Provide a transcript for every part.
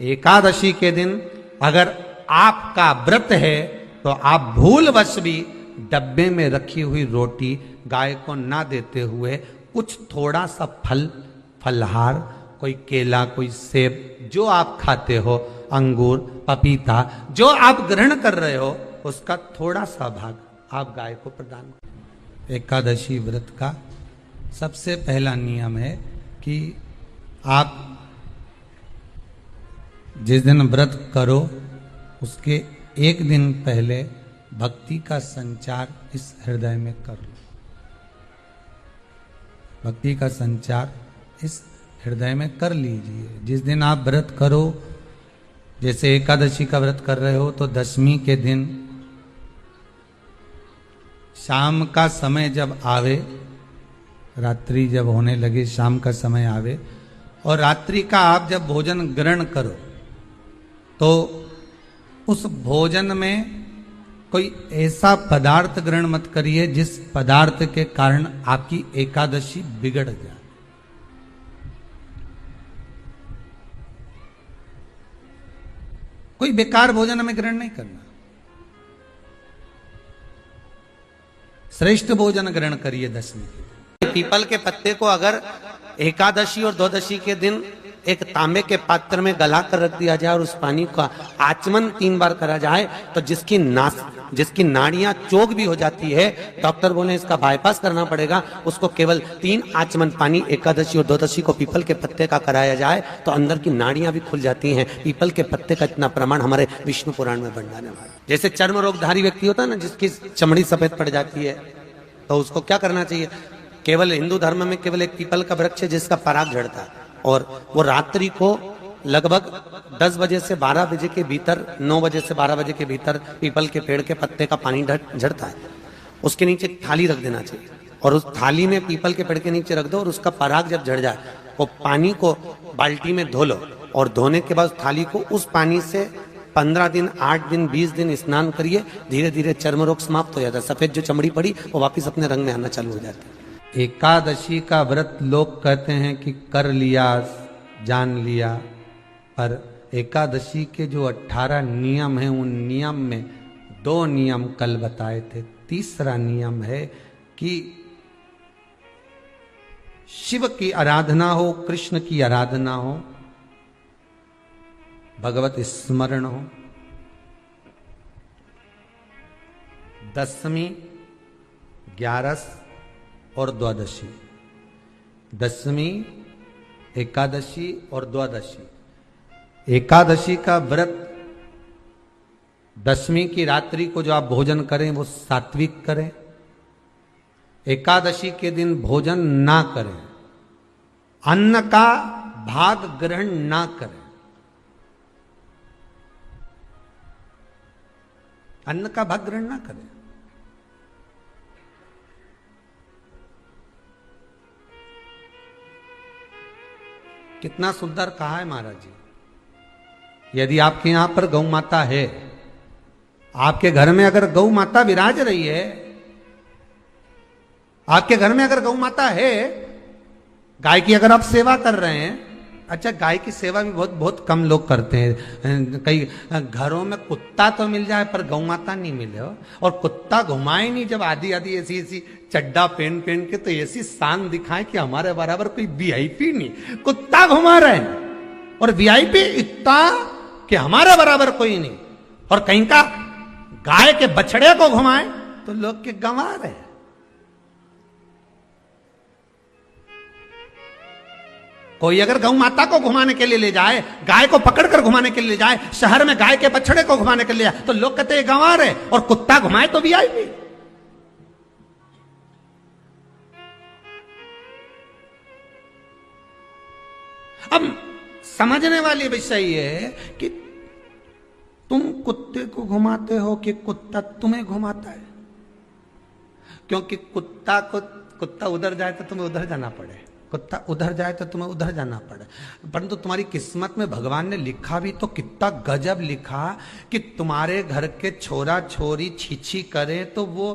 एकादशी के दिन अगर आपका व्रत है तो आप भूलवश भी डब्बे में रखी हुई रोटी गाय को ना देते हुए कुछ थोड़ा सा फलहार, कोई केला, कोई सेब, जो आप खाते हो, अंगूर, पपीता, जो आप ग्रहण कर रहे हो, उसका थोड़ा सा भाग आप गाय को प्रदान करो। एकादशी व्रत का सबसे पहला नियम है कि आप जिस दिन व्रत करो उसके एक दिन पहले भक्ति का संचार इस हृदय में कर लो। भक्ति का संचार इस हृदय में कर लीजिए। जिस दिन आप व्रत करो, जैसे एकादशी का व्रत कर रहे हो तो दशमी के दिन शाम का समय जब आवे, रात्रि जब होने लगे, शाम का समय आवे और रात्रि का आप जब भोजन ग्रहण करो तो उस भोजन में कोई ऐसा पदार्थ ग्रहण मत करिए जिस पदार्थ के कारण आपकी एकादशी बिगड़ जाए। कोई बेकार भोजन हमें ग्रहण नहीं करना, श्रेष्ठ भोजन ग्रहण करिए दशमी के। पीपल के पत्ते को अगर एकादशी और द्वादशी के दिन एक तांबे के पात्र में गला कर रख दिया जाए और उस पानी का आचमन 3 बार करा जाए तो जिसकी नाड़ियां चोक भी हो जाती है, डॉक्टर बोले इसका बाईपास करना पड़ेगा, उसको केवल 3 आचमन पानी एकादशी और द्वादशी को पीपल के पत्ते का कराया जाए तो अंदर की नाड़ियां भी खुल जाती हैं। पीपल के पत्ते का इतना प्रमाण हमारे विष्णु पुराण में वर्णन है। जैसे चर्म रोगधारी व्यक्ति होता है ना, जिसकी चमड़ी सफेद पड़ जाती है, तो उसको क्या करना चाहिए? केवल हिंदू धर्म में केवल एक पीपल का वृक्ष है जिसका पराग झड़ता है और वो रात्रि को लगभग 10 बजे से 12 बजे के भीतर, 9 बजे से 12 बजे के भीतर पीपल के पेड़ के पत्ते का पानी झड़ता है। उसके नीचे थाली रख देना चाहिए और उस थाली में पीपल के पेड़ के नीचे रख दो और उसका पराग जब झड़ जाए वो पानी को बाल्टी में धो लो और धोने के बाद थाली को उस पानी से 15 दिन, 8 दिन, 20 दिन स्नान करिए। धीरे धीरे चर्म रोग समाप्त हो जाता है। सफेद जो चमड़ी पड़ी वो वापिस अपने रंग में आना चालू हो जाता है। एकादशी का व्रत लोग कहते हैं कि कर लिया, जान लिया, पर एकादशी के जो 18 नियम हैं उन नियम में 2 नियम कल बताए थे। तीसरा नियम है कि शिव की आराधना हो, कृष्ण की आराधना हो, भगवत स्मरण हो। दशमी, 11 और द्वादशी, दशमी, एकादशी और द्वादशी। एकादशी का व्रत दशमी की रात्रि को जो आप भोजन करें वो सात्विक करें। एकादशी के दिन भोजन ना करें, अन्न का भाग ग्रहण ना करें। अन्न का भाग ग्रहण ना करें। कितना सुंदर कहा है महाराज जी। यदि आपके यहां पर गौ माता है, आपके घर में अगर गौ माता विराज रही है, आपके घर में अगर गौ माता है, गाय की अगर आप सेवा कर रहे हैं, अच्छा गाय की सेवा भी बहुत कम लोग करते हैं। कई घरों में कुत्ता तो मिल जाए पर गौ माता नहीं मिले हो, और कुत्ता घुमाए नहीं जब आधी आधी ऐसी चड्डा पहन के तो ऐसी शान दिखाए कि हमारे बराबर कोई वीआईपी नहीं, कुत्ता घुमा रहे हैं और वीआईपी इतना कि हमारे बराबर कोई नहीं। और कहीं का गाय के बछड़े को घुमाए तो लोग के गंवा रहे। कोई अगर गौ माता को घुमाने के लिए ले जाए, गाय को पकड़कर घुमाने के लिए ले जाए, शहर में गाय के बछड़े को घुमाने के लिए जाए तो लोग कहते हैं गंवा रहे, और कुत्ता घुमाए तो वीआईपी। अब समझने वाली विषय ये है कि तुम कुत्ते को घुमाते हो कि कुत्ता तुम्हें घुमाता है। क्योंकि कुत्ता उधर जाए तो तुम्हें उधर जाना पड़े, कुत्ता उधर जाए तो तुम्हें उधर जाना पड़े। परंतु तुम्हारी किस्मत में भगवान ने लिखा भी तो कितना गजब लिखा कि तुम्हारे घर के छोरा छोरी छीछी करे तो वो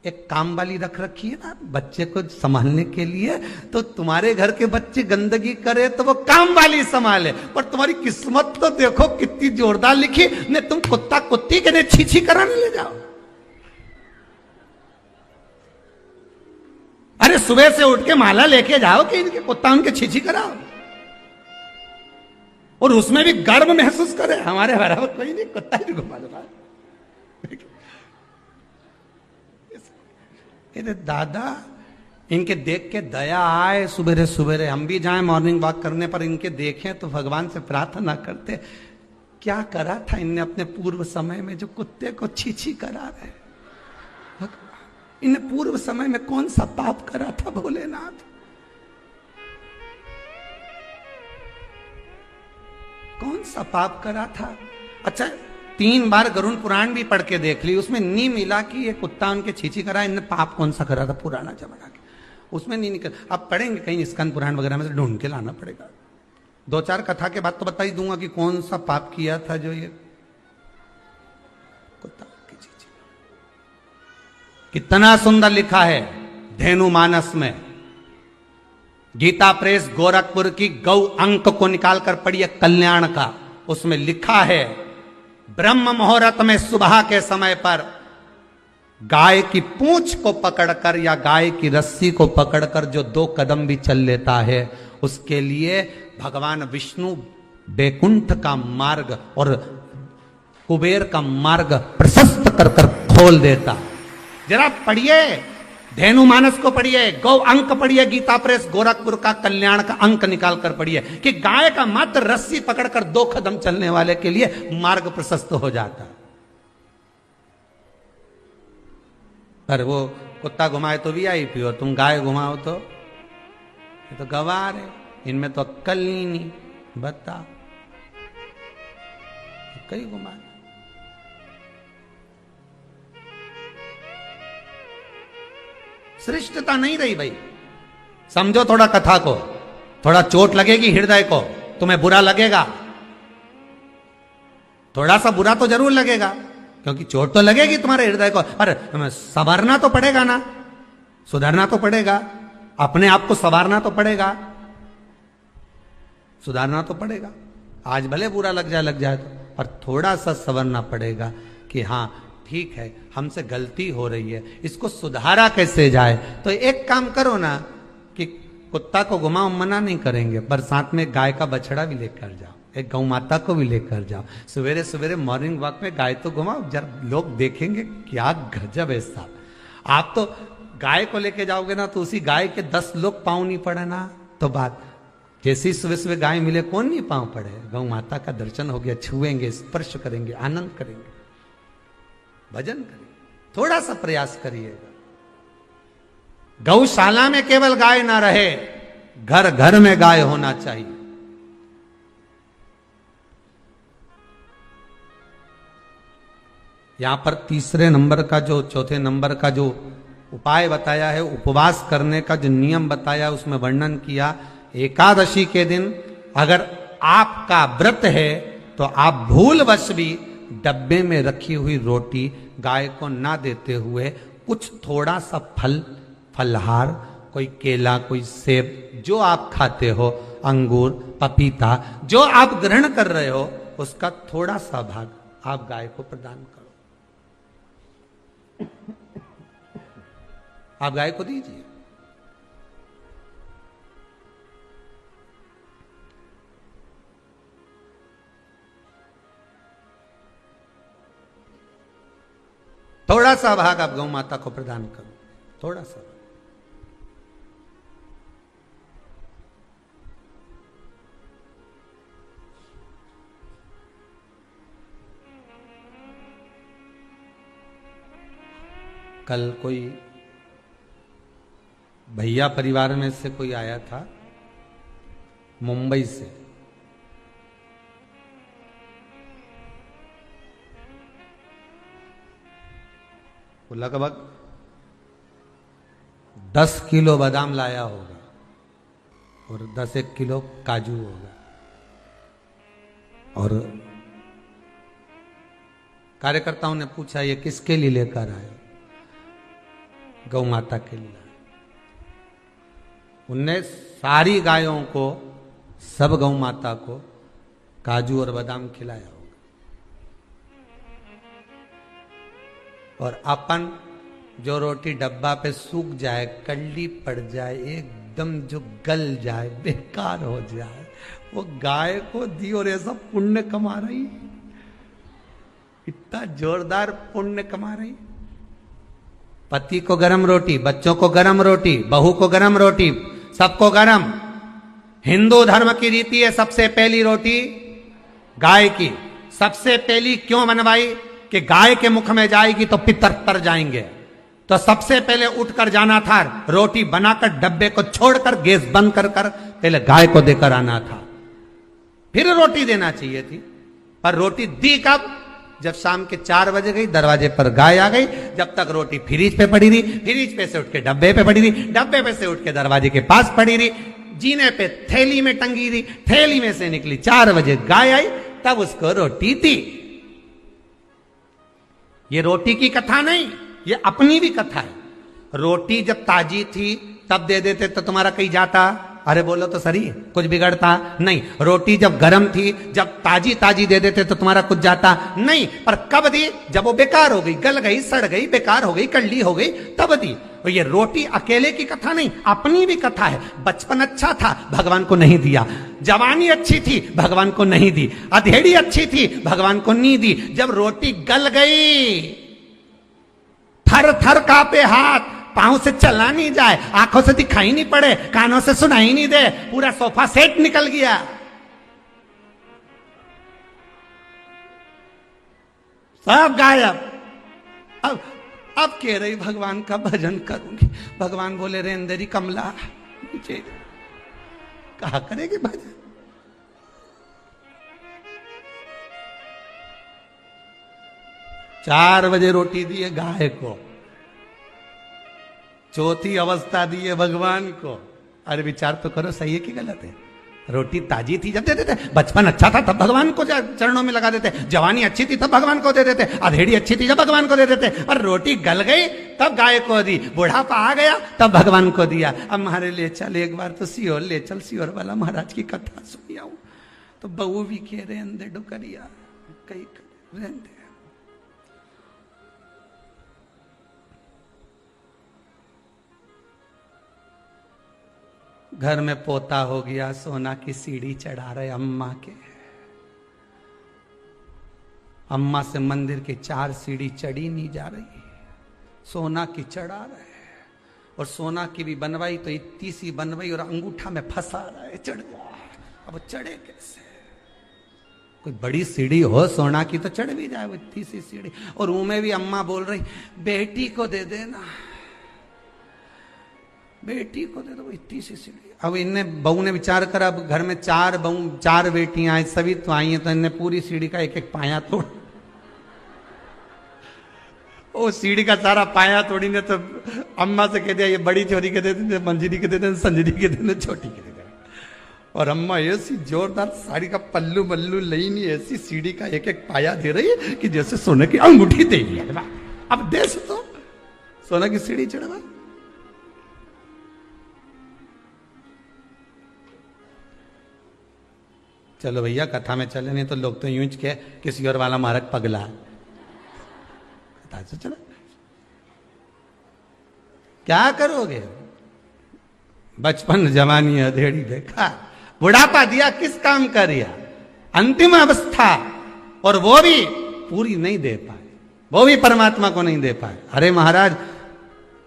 एक काम वाली रख रखी है ना बच्चे को संभालने के लिए, तो तुम्हारे घर के बच्चे गंदगी करे तो वो काम वाली संभाले, पर तुम्हारी किस्मत तो देखो कितनी जोरदार लिखी ने, तुम कुत्ता कुत्ती के ने छी कराने ले जाओ। अरे सुबह से उठ के माला लेके जाओ कि इनके कुत्ता उनके छी कराओ, और उसमें भी गर्व महसूस करे हमारे बराबर कोई नहीं, कुत्ता ही घुमा दो। दादा इनके देख के दया आए, सुबेरे सुबेरे हम भी जाएं मॉर्निंग वॉक करने पर इनके देखें तो भगवान से प्रार्थना करते, क्या करा था इनने अपने पूर्व समय में जो कुत्ते को छी करा रहे, इन्हें पूर्व समय में कौन सा पाप करा था भोलेनाथ, कौन सा पाप करा था। अच्छा 3 बार गरुड़ पुराण भी पढ़ के देख ली, उसमें नहीं मिला कि ये कुत्ता उनके छी करा, इनने पाप कौन सा करा था पुराना जमाना के, उसमें नहीं निकल। अब पढ़ेंगे कहीं स्कंद पुराण वगैरह में से ढूंढ के लाना पड़ेगा, 2-4 कथा के बाद तो बता ही दूंगा कि कौन सा पाप किया था जो ये कुत्ता की छी। कितना सुंदर लिखा है धेनु मानस में, गीता प्रेस गोरखपुर की गौ अंक को निकालकर पढ़िए कल्याण का, उसमें लिखा है ब्रह्म मुहूर्त में सुबह के समय पर गाय की पूंछ को पकड़कर या गाय की रस्सी को पकड़कर जो 2 कदम भी चल लेता है, उसके लिए भगवान विष्णु बैकुंठ का मार्ग और कुबेर का मार्ग प्रशस्त कर कर खोल देता। जरा पढ़िए धेनु मानस को पढ़िए, गौ अंक पढ़िए, गीता प्रेस गोरखपुर का कल्याण का अंक निकाल कर पढ़िए कि गाय का मात्र रस्सी पकड़कर 2 कदम चलने वाले के लिए मार्ग प्रशस्त हो जाता। पर वो कुत्ता घुमाए तो वीआईपी और तुम गाय घुमाओ तो ये तो गवार है, इनमें तो अक्कल नहीं, बता कई घुमा। श्रेष्ठता नहीं रही भाई, समझो थोड़ा कथा को, थोड़ा चोट लगेगी हृदय को, तुम्हें बुरा लगेगा, थोड़ा सा बुरा तो जरूर लगेगा क्योंकि चोट तो लगेगी तुम्हारे हृदय को, पर संवारना तो पड़ेगा ना, सुधारना तो पड़ेगा, अपने आप को संवारना तो पड़ेगा, सुधारना तो पड़ेगा। आज भले बुरा लग जाए तो, पर थोड़ा सा संवरना पड़ेगा कि हाँ ठीक है हमसे गलती हो रही है, इसको सुधारा कैसे जाए। तो एक काम करो ना कि कुत्ता को घुमाओ, मना नहीं करेंगे, पर साथ में गाय का बछड़ा भी लेकर जाओ, एक गौ माता को भी लेकर जाओ, सवेरे सवेरे मॉर्निंग वॉक में गाय तो घुमाओ, जब लोग देखेंगे क्या गजब है साहब। आप तो गाय को लेके जाओगे ना तो उसी गाय के 10 लोग पाँव नहीं पड़े ना, तो बात जैसी सुबह सुबह गाय मिले कौन नहीं पाँव पड़े, गौ माता का दर्शन हो गया, छुएंगे, स्पर्श करेंगे, आनंद करेंगे, भजन करिए, थोड़ा सा प्रयास करिएगा। गौशाला में केवल गाय ना रहे, घर घर में गाय होना चाहिए। यहां पर तीसरे नंबर का जो, चौथे नंबर का जो उपाय बताया है, उपवास करने का जो नियम बताया, उसमें वर्णन किया एकादशी के दिन अगर आपका व्रत है तो आप भूलवश भी डब्बे में रखी हुई रोटी गाय को ना देते हुए कुछ थोड़ा सा फलहार, कोई केला, कोई सेब, जो आप खाते हो, अंगूर, पपीता, जो आप ग्रहण कर रहे हो, उसका थोड़ा सा भाग आप गाय को प्रदान करो, आप गाय को दीजिए। थोड़ा सा भाग आप गौ माता को प्रदान करो, थोड़ा सा। कल कोई भैया परिवार में से कोई आया था मुंबई से, वो लगभग 10 किलो बादाम लाया होगा और 10-1 किलो काजू होगा, और कार्यकर्ताओं ने पूछा ये किसके लिए लेकर आए, गौ माता के लिए। उनने सारी गायों को, सब गौ माता को काजू और बादाम खिलाया होगा। और अपन जो रोटी डब्बा पे सूख जाए, कल्ली पड़ जाए, एकदम जो गल जाए, बेकार हो जाए, वो गाय को दी और ऐसा पुण्य कमा रही, इतना जोरदार पुण्य कमा रही। पति को गरम रोटी, बच्चों को गरम रोटी, बहू को गरम रोटी, सबको गरम। हिंदू धर्म की रीति है सबसे पहली रोटी गाय की। सबसे पहली क्यों बनवाई? कि गाय के मुख में जाएगी तो पितर तर जाएंगे, तो सबसे पहले उठकर जाना था, रोटी बनाकर डब्बे को छोड़कर गैस बंद कर पहले गाय को देकर आना था, फिर रोटी देना चाहिए थी। पर रोटी दी कब? जब शाम के 4 बजे गई, दरवाजे पर गाय आ गई। जब तक रोटी फ्रिज पे पड़ी रही, फ्रिज पे से उठ के डब्बे पे पड़ी रही, डब्बे पे से उठ के दरवाजे के पास पड़ी रही, जीने पे थैली में टंगी रही, थैली में से निकली, 4 बजे गाय आई, तब उसको रोटी दी। ये रोटी की कथा नहीं, ये अपनी भी कथा है। रोटी जब ताजी थी तब दे देते तो तुम्हारा कहीं जाता? अरे बोलो तो सही, कुछ बिगड़ता नहीं। रोटी जब गर्म थी, जब ताजी ताजी दे देते तो तुम्हारा कुछ जाता नहीं। पर कब दी? जब वो बेकार हो गई, गल गई, सड़ गई, बेकार हो गई, कल्ली हो गई, तब दी। और ये रोटी अकेले की कथा नहीं, अपनी भी कथा है। बचपन अच्छा था, भगवान को नहीं दिया। जवानी अच्छी थी, भगवान को नहीं दी। अधेड़ी अच्छी थी, भगवान को नहीं दी। जब रोटी गल गई, थर थर कांपे हाथ, पांव से चला नहीं जाए, आंखों से दिखाई नहीं पड़े, कानों से सुनाई नहीं दे, पूरा सोफा सेट निकल गया। सब गायब। अब कह रही भगवान का भजन करूंगी। भगवान बोले रे अंदरी कमला, नीचे कहा करेगी भजन? चार बजे रोटी दी है गाय को, चौथी अवस्था दी है भगवान को। अरे विचार तो करो, सही है कि गलत है? रोटी ताजी थी जब दे देते, बचपन अच्छा था तब भगवान को चरणों में लगा देते, जवानी अच्छी थी तब भगवान को दे देते, अधेड़ी अच्छी थी जब भगवान को दे देते, और रोटी गल गई तब गाय को दी, बुढ़ापा आ गया तब भगवान को दिया। अब हमारे ले चल एक बार तो सियोर ले चल, सियोर वाला महाराज की कथा सुनी आऊं। तो बहू भी कह रहे अंधे डुकरिया कई रहते। घर में पोता हो गया, सोना की सीढ़ी चढ़ा रहे अम्मा के। अम्मा से मंदिर की 4 सीढ़ी चढ़ी नहीं जा रही, सोना की चढ़ा रहे। और सोना की भी बनवाई तो इतनी सी बनवाई और अंगूठा में फंसा रहा है, चढ़ जा। अब चढ़े कैसे? कोई बड़ी सीढ़ी हो सोना की तो चढ़ भी जाए, वो इतनी सी सीढ़ी। और उनमें भी अम्मा बोल रही बेटी को दे देना, बेटी को दे दो, इतनी सी सीढ़ी। अब इनने बहू ने विचार करा, अब घर में 4 बहू 4 बेटियां आई, सभी तो आई हैं, तो इनने पूरी सीढ़ी का एक एक पाया तोड़, वो सीढ़ी का सारा पाया तोड़ी ने। तो अम्मा से कह दिया ये बड़ी चोरी के दे देते, मंजिली के दे देते, संजरी के दे देते, छोटी के दे देते। और अम्मा ऐसी जोरदार साड़ी का पल्लू मल्लू लई नहीं, ऐसी सीढ़ी का एक एक पाया दे रही है कि जैसे सोने की अंगूठी दे दिया। अब देश तो सोना की सीढ़ी चढ़वा। चलो भैया कथा में चले, नहीं तो लोग तो यूं ही के किसी और वाला महाराज पगला है। कथा से चला, क्या करोगे? बचपन जवानी अधेड़ी देखा, बुढ़ापा दिया किस काम का रिया? अंतिम अवस्था, और वो भी पूरी नहीं दे पाए, वो भी परमात्मा को नहीं दे पाए। अरे महाराज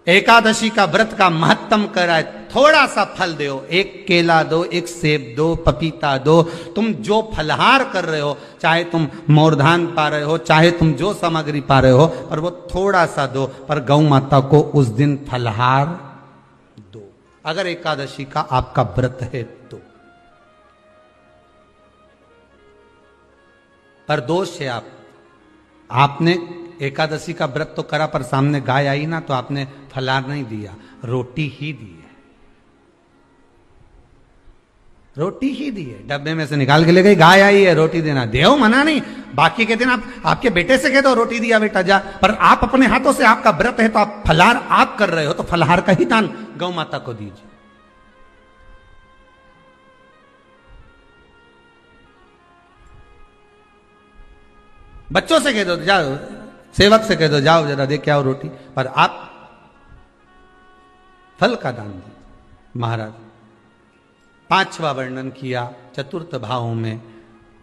एकादशी का व्रत का महत्तम कराए, थोड़ा सा फल दो, एक केला दो, एक सेब दो, पपीता दो। तुम जो फलहार कर रहे हो, चाहे तुम मोरधान पा रहे हो, चाहे तुम जो सामग्री पा रहे हो, पर वो थोड़ा सा दो, पर गौ माता को उस दिन फलहार दो, अगर एकादशी का आपका व्रत है तो। पर दोष है आपने एकादशी का व्रत तो करा, पर सामने गाय आई ना तो आपने फलाहार नहीं दिया, रोटी ही दी है। रोटी ही दी है, डब्बे में से निकाल के ले गई, गाय आई है रोटी देना, देव मना नहीं। बाकी के दिन आप आपके बेटे से कह दो रोटी दिया बेटा जा, पर आप अपने हाथों से, आपका व्रत है तो आप फलाहार आप कर रहे हो तो फलाहार का ही दान गौ माता को दीजिए। बच्चों से कह दो जाओ, सेवक से कह दो जाओ जरा दे के आओ रोटी, पर आप फल का दान दीजिए। महाराज पांचवा वर्णन किया चतुर्थ भाव में,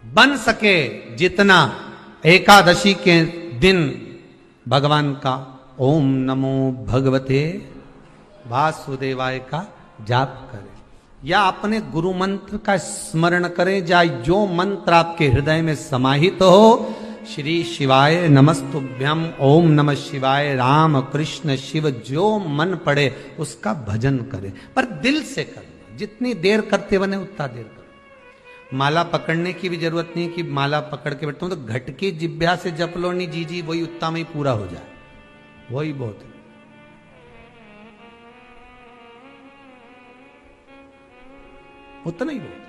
बन सके जितना एकादशी के दिन भगवान का ओम नमो भगवते वासुदेवाय का जाप करें, या अपने गुरु मंत्र का स्मरण करें, या जो मंत्र आपके हृदय में समाहित हो, श्री शिवाय नमस्तुभ्यम, ओम नमः शिवाय, राम कृष्ण शिव, जो मन पड़े उसका भजन करें, पर दिल से करें। जितनी देर करते बने उतना देर करो। माला पकड़ने की भी जरूरत नहीं कि माला पकड़ के बैठता हूं तो घटकी जिब्या से जप लो नहीं जी वही उतना में ही पूरा हो जाए, वही बहुत है। उतना ही बहुत।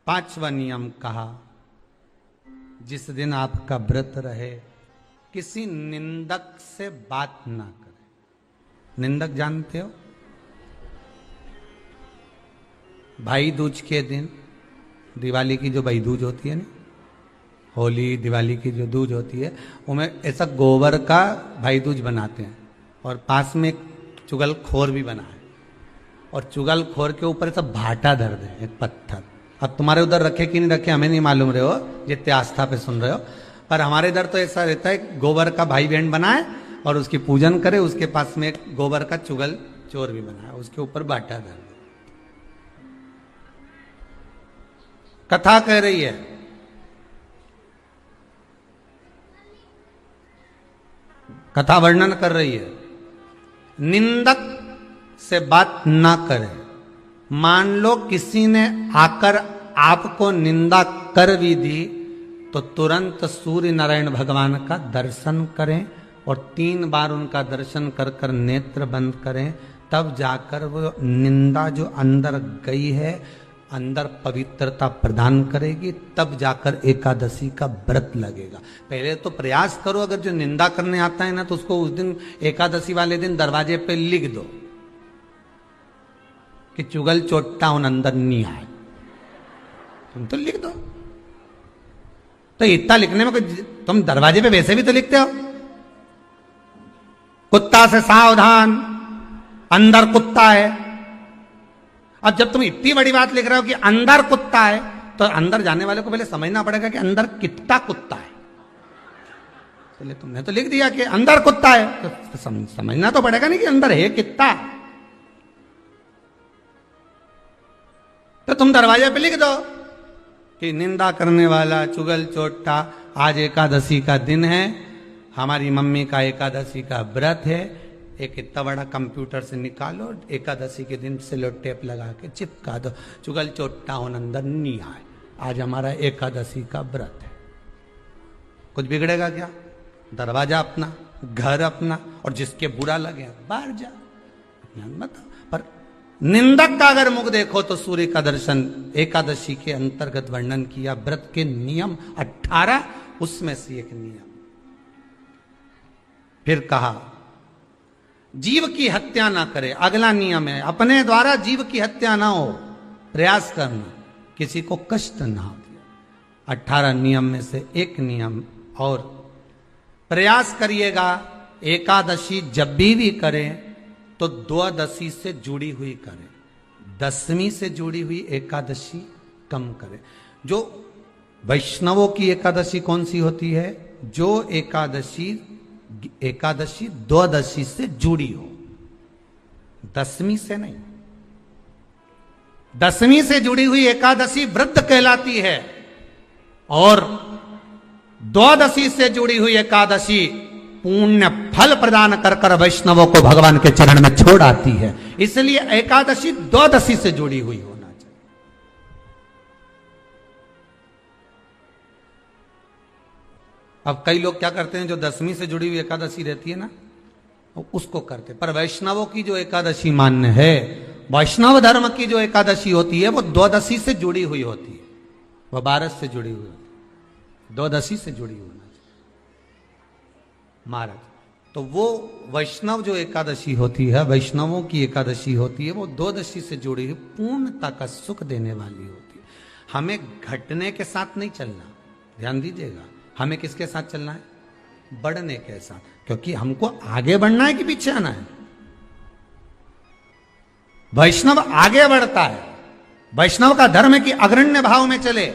पांचवा नियम कहा, जिस दिन आपका व्रत रहे किसी निंदक से बात ना करें। निंदक जानते हो? भाई दूज के दिन, दिवाली की जो भाई दूज होती है ना, होली दिवाली की जो दूज होती है, उनमें ऐसा गोबर का भाई दूज बनाते हैं, और पास में एक चुगलखोर भी बना है, और चुगलखोर के ऊपर ऐसा भाटा धर दे, एक पत्थर। अब तुम्हारे उधर रखे कि नहीं रखे हमें नहीं मालूम रहे हो, जितने आस्था पे सुन रहे हो, पर हमारे इधर तो ऐसा रहता है, गोबर का भाई बहन बनाए और उसकी पूजन करे, उसके पास में एक गोबर का चुगल चोर भी बनाए, उसके ऊपर बाटा धर। कथा कह रही है, कथा वर्णन कर रही है, निंदक से बात ना करें। मान लो किसी ने आकर आपको निंदा कर भी दी तो तुरंत सूर्य नारायण भगवान का दर्शन करें, और 3 बार उनका दर्शन कर कर नेत्र बंद करें, तब जाकर वो निंदा जो अंदर गई है, अंदर पवित्रता प्रदान करेगी, तब जाकर एकादशी का व्रत लगेगा। पहले तो प्रयास करो, अगर जो निंदा करने आता है ना तो उसको उस दिन एकादशी वाले दिन दरवाजे पे लिख दो कि चुगल चोट्टा उन अंदर नहीं आए। तुम तो लिख दो, तो इतना लिखने में तुम दरवाजे पे वैसे भी तो लिखते हो, कुत्ता से सावधान, अंदर कुत्ता है। अब जब तुम इतनी बड़ी बात लिख रहे हो कि अंदर कुत्ता है, तो अंदर जाने वाले को पहले समझना पड़ेगा कि अंदर कितना कुत्ता है। पहले तुमने तो लिख दिया कि अंदर कुत्ता है, तो समझना तो पड़ेगा नहीं कि अंदर है कितना। तो तुम दरवाजे पे लिख दो कि निंदा करने वाला चुगल चोट्टा, आज एकादशी का दिन है, हमारी मम्मी का एकादशी का व्रत है, एक इतना बड़ा कंप्यूटर से निकालो, एकादशी के दिन सेलो टेप लगा के चिपका दो, चुगल चोट्टा उन अंदर नहीं आए, आज हमारा एकादशी का व्रत है। कुछ बिगड़ेगा क्या? दरवाजा अपना, घर अपना, और जिसके बुरा लगे बाहर जा, बताओ। पर निंदक का अगर मुख देखो तो सूर्य का दर्शन, एकादशी के अंतर्गत वर्णन किया, व्रत के नियम 18, उसमें से एक नियम। फिर कहा जीव की हत्या ना करे, अगला नियम है, अपने द्वारा जीव की हत्या ना हो, प्रयास करना, किसी को कष्ट ना हो। 18 नियम में से एक नियम और, प्रयास करिएगा एकादशी जब भी करें तो द्वादशी से जुड़ी हुई करें, दशमी से जुड़ी हुई एकादशी कम करें। जो वैष्णवों की एकादशी कौन सी होती है? जो एकादशी द्वादशी से जुड़ी हो, दशमी से नहीं। दशमी से जुड़ी हुई एकादशी व्रत कहलाती है, और द्वादशी से जुड़ी हुई एकादशी पुण्य फल प्रदान कर कर वैष्णवों को भगवान के चरण में छोड़ आती है। इसलिए एकादशी द्वादशी से जुड़ी हुई होना चाहिए। अब कई लोग क्या करते हैं, जो 10वीं से जुड़ी हुई एकादशी रहती है ना, उसको करते। पर वैष्णवों की जो एकादशी मान्य है, वैष्णव धर्म की जो एकादशी होती है, वो द्वादशी से जुड़ी हुई होती है, वह 12 से जुड़ी हुई होती है, द्वादशी से जुड़ी हुई महाराज। तो वो वैष्णव जो एकादशी होती है, वैष्णवों की एकादशी होती है, वो द्वादशी से जुड़ी हुई पूर्णता का सुख देने वाली होती है। हमें घटने के साथ नहीं चलना, ध्यान दीजिएगा। हमें किसके साथ चलना है? बढ़ने के साथ, क्योंकि हमको आगे बढ़ना है कि पीछे आना है। वैष्णव आगे बढ़ता है, वैष्णव का धर्म है कि अग्रण्य भाव में चले,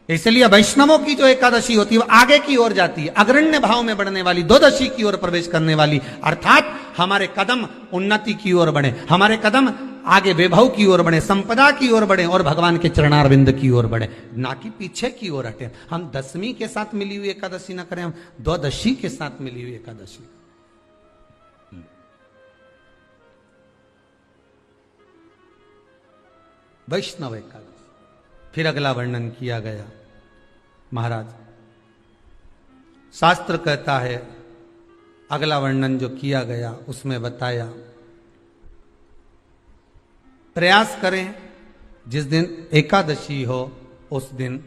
इसलिए वैष्णवों की जो एकादशी होती है वो आगे की ओर जाती है, अग्रण्य भाव में बढ़ने वाली, द्वादशी की ओर प्रवेश करने वाली, अर्थात हमारे कदम उन्नति की ओर बढ़े, हमारे कदम आगे वैभव की ओर बढ़े, संपदा की ओर बढ़े और भगवान के चरणारविंद की ओर बढ़े, ना कि पीछे की ओर हटे। हम 10वीं के साथ मिली हुई एकादशी ना करें, हम द्वादशी के साथ मिली हुई एकादशी। वैष्णव एकादशी। फिर अगला वर्णन किया गया महाराज, शास्त्र कहता है, अगला वर्णन जो किया गया उसमें बताया, प्रयास करें जिस दिन एकादशी हो उस दिन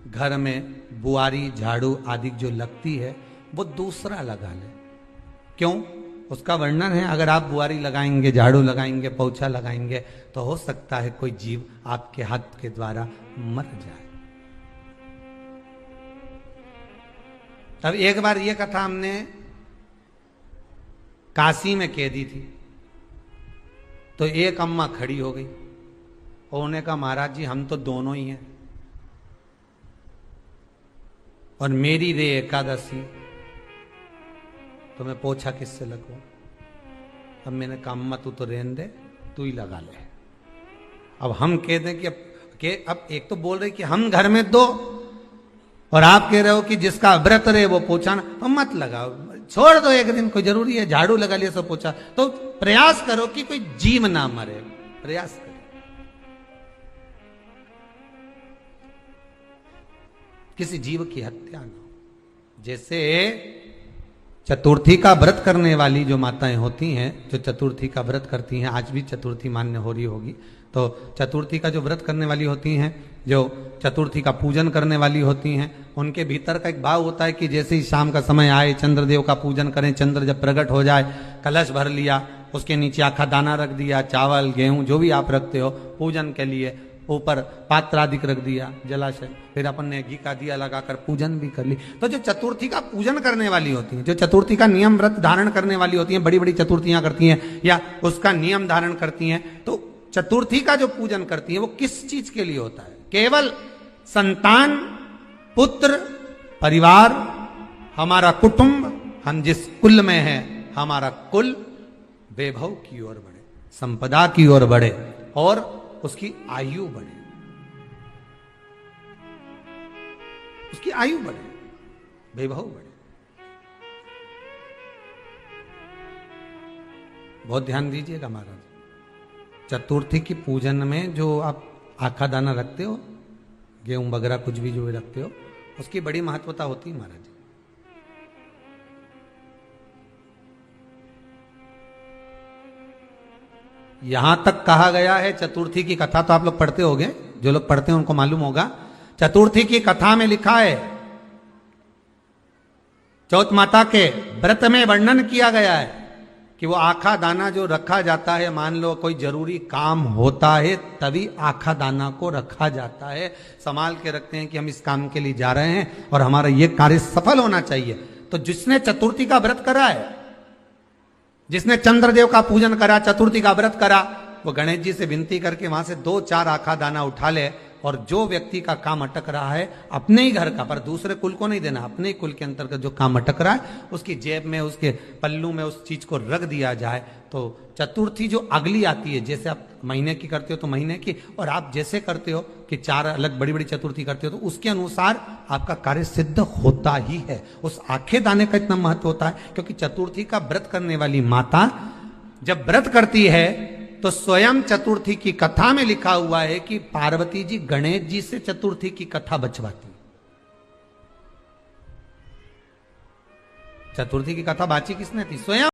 घर में बुआरी झाड़ू आदि जो लगती है वो दूसरा लगा ले। क्यों? उसका वर्णन है, अगर आप बुआरी लगाएंगे, झाड़ू लगाएंगे, पोछा लगाएंगे, तो हो सकता है कोई जीव आपके हाथ के द्वारा मर जाए। अब एक बार ये कथा हमने काशी में कह दी थी, तो एक अम्मा खड़ी हो गई और उन्होंने कहा, महाराज जी हम तो दोनों ही हैं और मेरी रे एकादशी, तो मैं पोछा किससे लगूं? अब मैंने कहा अम्मा तू तो रहने दे, तू ही लगा ले। अब हम कह दें कि अब एक तो बोल रहे कि हम घर में दो, और आप कह रहे हो कि जिसका व्रत रहे वो पोछा ना, तो मत लगाओ, छोड़ दो एक दिन, कोई जरूरी है झाड़ू लगा लिया सब पोछा। तो प्रयास करो कि कोई जीव ना मरे, प्रयास करो, किसी जीव की हत्या ना हो। जैसे चतुर्थी का व्रत करने वाली जो माताएं होती हैं, जो चतुर्थी का व्रत करती हैं, आज भी चतुर्थी मान्य हो रही होगी, तो चतुर्थी का जो व्रत करने वाली होती हैं, जो चतुर्थी का पूजन करने वाली होती हैं, उनके भीतर का एक भाव होता है कि जैसे ही शाम का समय आए चंद्रदेव का पूजन करें, चंद्र जब प्रकट हो जाए, कलश भर लिया, उसके नीचे आखा दाना रख दिया, चावल गेहूं जो भी आप रखते हो पूजन के लिए, ऊपर पात्र आदि रख दिया, जलाशय, फिर अपन ने घी का दिया लगाकर पूजन भी कर ली। तो जो चतुर्थी का पूजन करने वाली होती हैं, जो चतुर्थी का नियम व्रत धारण करने वाली होती हैं, बड़ी बड़ी चतुर्थियां करती हैं या उसका नियम धारण करती हैं, तो चतुर्थी का जो पूजन करती है वो किस चीज के लिए होता है? केवल संतान, पुत्र, परिवार, हमारा कुटुंब, हम जिस कुल में हैं, हमारा कुल वैभव की ओर बढ़े, संपदा की ओर बढ़े और उसकी आयु बढ़े, उसकी आयु बढ़े, वैभव बढ़े। बहुत ध्यान दीजिएगा महाराज, चतुर्थी की पूजन में जो आप आखा दाना रखते हो, गेहूं वगैरह कुछ भी जो भी रखते हो, उसकी बड़ी महत्वता होती है महाराज। यहां तक कहा गया है, चतुर्थी की कथा तो आप लोग पढ़ते होंगे, जो लोग पढ़ते हैं उनको मालूम होगा, चतुर्थी की कथा में लिखा है, चौथ माता के व्रत में वर्णन किया गया है कि वो आखा दाना जो रखा जाता है, मान लो कोई जरूरी काम होता है तभी आखा दाना को रखा जाता है, संभाल के रखते हैं कि हम इस काम के लिए जा रहे हैं और हमारा ये कार्य सफल होना चाहिए। तो जिसने चतुर्थी का व्रत करा है, जिसने चंद्रदेव का पूजन करा, चतुर्थी का व्रत करा, वो गणेश जी से विनती करके वहां से 2-4 आखा दाना उठा ले, और जो व्यक्ति का काम अटक रहा है अपने ही घर का, पर दूसरे कुल को नहीं देना, अपने ही कुल के अंतर्गत जो काम अटक रहा है उसकी जेब में, उसके पल्लू में उस चीज को रख दिया जाए। तो चतुर्थी जो अगली आती है, जैसे आप महीने की करते हो तो महीने की, और आप जैसे करते हो कि 4 अलग बड़ी बड़ी चतुर्थी करते हो, तो उसके अनुसार आपका कार्य सिद्ध होता ही है। उस आखे दाने का इतना महत्व होता है क्योंकि चतुर्थी का व्रत करने वाली माता जब व्रत करती है तो स्वयं चतुर्थी की कथा में लिखा हुआ है कि पार्वती जी गणेश जी से चतुर्थी की कथा बचवाती। चतुर्थी की कथा बाची किसने थी? स्वयं